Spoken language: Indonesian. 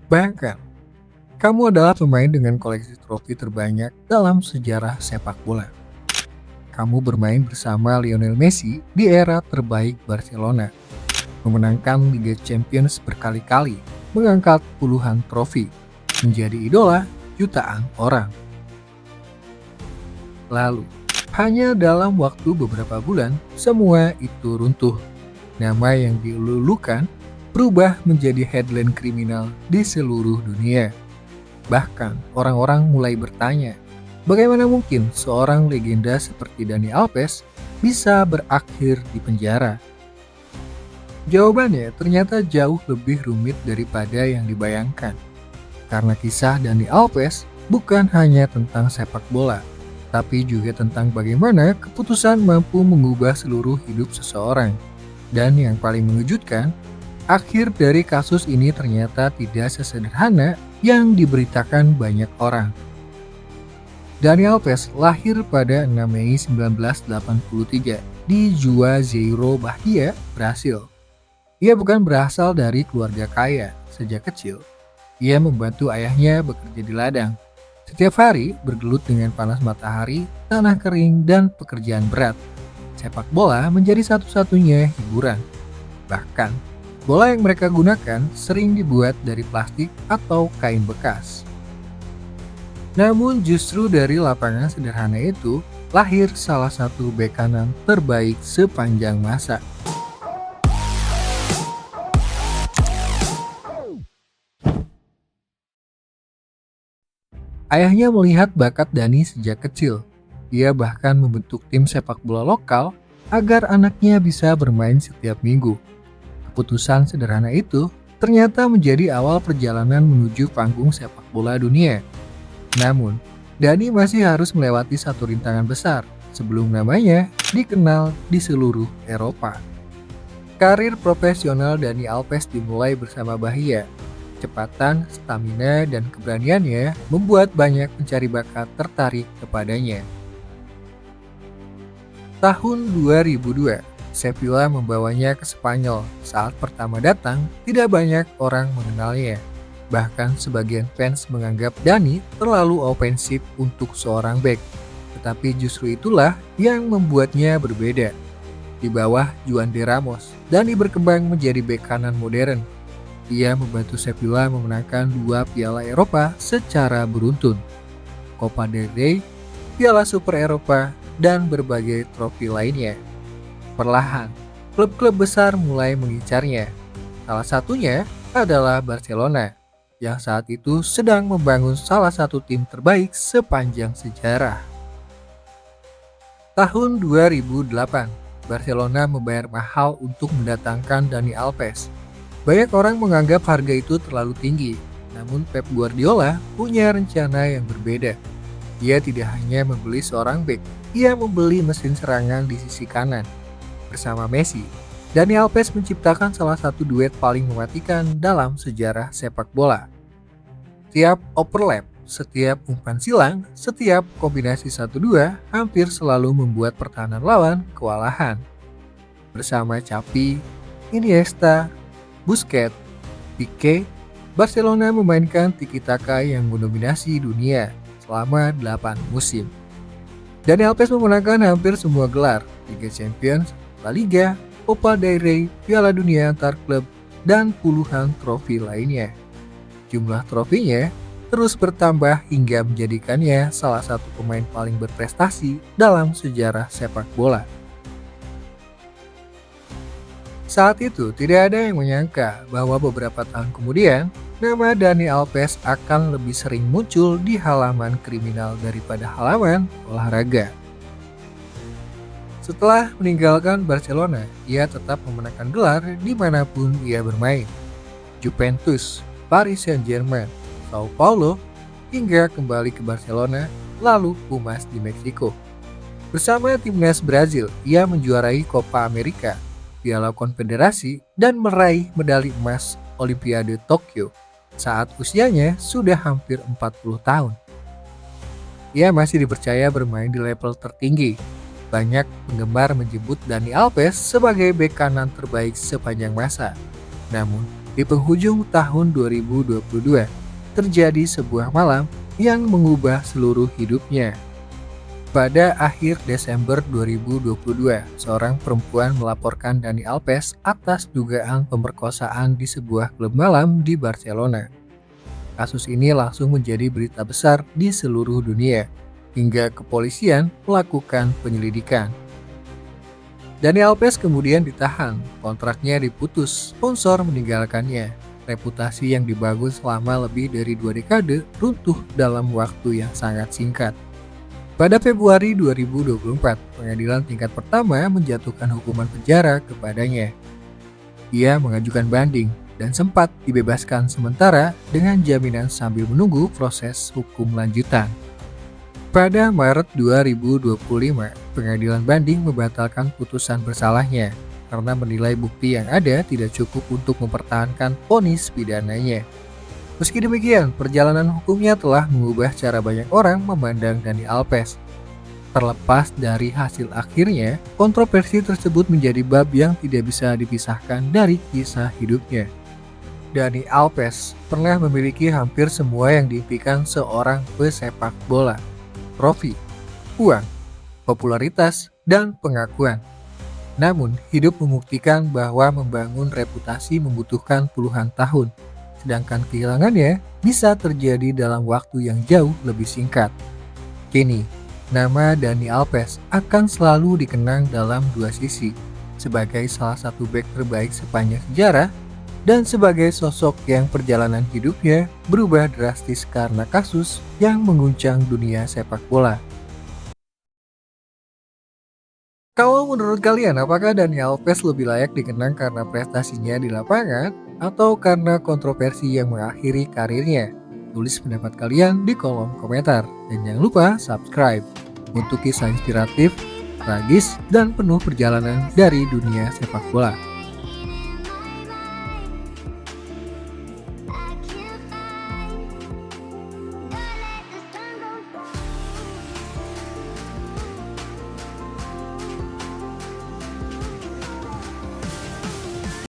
Bayangkan, kamu adalah pemain dengan koleksi trofi terbanyak dalam sejarah sepak bola. Kamu bermain bersama Lionel Messi di era terbaik Barcelona, memenangkan Liga Champions berkali-kali, mengangkat puluhan trofi, menjadi idola jutaan orang. Lalu, hanya dalam waktu beberapa bulan, semua itu runtuh. Nama yang dilulukan berubah menjadi headline kriminal di seluruh dunia. Bahkan, orang-orang mulai bertanya, bagaimana mungkin seorang legenda seperti Dani Alves bisa berakhir di penjara? Jawabannya ternyata jauh lebih rumit daripada yang dibayangkan. Karena kisah Dani Alves bukan hanya tentang sepak bola, tapi juga tentang bagaimana keputusan mampu mengubah seluruh hidup seseorang. Dan yang paling mengejutkan, akhir dari kasus ini ternyata tidak sesederhana yang diberitakan banyak orang. Dani Alves lahir pada 6 Mei 1983 di Juazeiro, Bahia, Brasil. Ia bukan berasal dari keluarga kaya. Sejak kecil, ia membantu ayahnya bekerja di ladang. Setiap hari bergelut dengan panas matahari, tanah kering, dan pekerjaan berat. Sepak bola menjadi satu-satunya hiburan. Bahkan, bola yang mereka gunakan sering dibuat dari plastik atau kain bekas. Namun justru dari lapangan sederhana itu, lahir salah satu bek kanan terbaik sepanjang masa. Ayahnya melihat bakat Dani sejak kecil. Ia bahkan membentuk tim sepak bola lokal agar anaknya bisa bermain setiap minggu. Keputusan sederhana itu ternyata menjadi awal perjalanan menuju panggung sepak bola dunia. Namun, Dani masih harus melewati satu rintangan besar sebelum namanya dikenal di seluruh Eropa. Karir profesional Dani Alves dimulai bersama Bahia. Kecepatan, stamina, dan keberaniannya membuat banyak pencari bakat tertarik kepadanya. Tahun 2002, Sevilla membawanya ke Spanyol. Saat pertama datang, tidak banyak orang mengenalnya. Bahkan sebagian fans menganggap Dani terlalu ofensif untuk seorang bek. Tetapi justru itulah yang membuatnya berbeda. Di bawah Juan de Ramos, Dani berkembang menjadi bek kanan modern. Ia membantu Sevilla memenangkan 2 Piala Eropa secara beruntun, Copa del Rey, Piala Super Eropa, dan berbagai trofi lainnya. Perlahan, klub-klub besar mulai mengincarnya. Salah satunya adalah Barcelona, yang saat itu sedang membangun salah satu tim terbaik sepanjang sejarah. Tahun 2008, Barcelona membayar mahal untuk mendatangkan Dani Alves. Banyak orang menganggap harga itu terlalu tinggi, namun Pep Guardiola punya rencana yang berbeda. Ia tidak hanya membeli seorang bek, ia membeli mesin serangan di sisi kanan. Bersama Messi, Dani Alves menciptakan salah satu duet paling mematikan dalam sejarah sepak bola. Setiap overlap, setiap umpan silang, setiap kombinasi 1-2 hampir selalu membuat pertahanan lawan kewalahan. Bersama Xavi, Iniesta, Busquets, Pique, Barcelona memainkan tiki-taka yang mendominasi dunia selama 8 musim. Dani Alves memenangkan hampir semua gelar, Liga Champions, La Liga, Copa del Rey, Piala Dunia antar klub, dan puluhan trofi lainnya. Jumlah trofinya terus bertambah hingga menjadikannya salah satu pemain paling berprestasi dalam sejarah sepak bola. Saat itu, tidak ada yang menyangka bahwa beberapa tahun kemudian, nama Dani Alves akan lebih sering muncul di halaman kriminal daripada halaman olahraga. Setelah meninggalkan Barcelona, ia tetap memenangkan gelar dimanapun ia bermain. Juventus, Paris Saint-Germain, Sao Paulo, hingga kembali ke Barcelona, lalu Pumas di Meksiko. Bersama timnas Brazil, ia menjuarai Copa America, Piala Konfederasi, dan meraih medali emas Olimpiade Tokyo saat usianya sudah hampir 40 tahun. Ia masih dipercaya bermain di level tertinggi. Banyak penggemar menyebut Dani Alves sebagai bek kanan terbaik sepanjang masa. Namun, Di penghujung tahun 2022, terjadi sebuah malam yang mengubah seluruh hidupnya. Pada akhir Desember 2022, seorang perempuan melaporkan Dani Alves atas dugaan pemerkosaan di sebuah klub malam di Barcelona. Kasus ini langsung menjadi berita besar di seluruh dunia, hingga kepolisian melakukan penyelidikan. Dani Alves kemudian ditahan, kontraknya diputus, sponsor meninggalkannya. Reputasi yang dibangun selama lebih dari 2 dekade runtuh dalam waktu yang sangat singkat. Pada Februari 2024, pengadilan tingkat pertama menjatuhkan hukuman penjara kepadanya. Ia mengajukan banding dan sempat dibebaskan sementara dengan jaminan sambil menunggu proses hukum lanjutan. Pada Maret 2025, pengadilan banding membatalkan putusan bersalahnya karena menilai bukti yang ada tidak cukup untuk mempertahankan vonis pidananya. Meski demikian, perjalanan hukumnya telah mengubah cara banyak orang memandang Dani Alves. Terlepas dari hasil akhirnya, kontroversi tersebut menjadi bab yang tidak bisa dipisahkan dari kisah hidupnya. Dani Alves pernah memiliki hampir semua yang diimpikan seorang pesepak bola: trofi, uang, popularitas, dan pengakuan. Namun, hidup membuktikan bahwa membangun reputasi membutuhkan puluhan tahun, sedangkan kehilangannya bisa terjadi dalam waktu yang jauh lebih singkat. Kini, nama Dani Alves akan selalu dikenang dalam dua sisi, sebagai salah satu bek terbaik sepanjang sejarah dan sebagai sosok yang perjalanan hidupnya berubah drastis karena kasus yang mengguncang dunia sepak bola. Kalau menurut kalian, apakah Dani Alves lebih layak dikenang karena prestasinya di lapangan atau karena kontroversi yang mengakhiri karirnya? Tulis pendapat kalian di kolom komentar. Dan jangan lupa subscribe untuk kisah inspiratif, tragis, dan penuh perjalanan dari dunia sepak bola.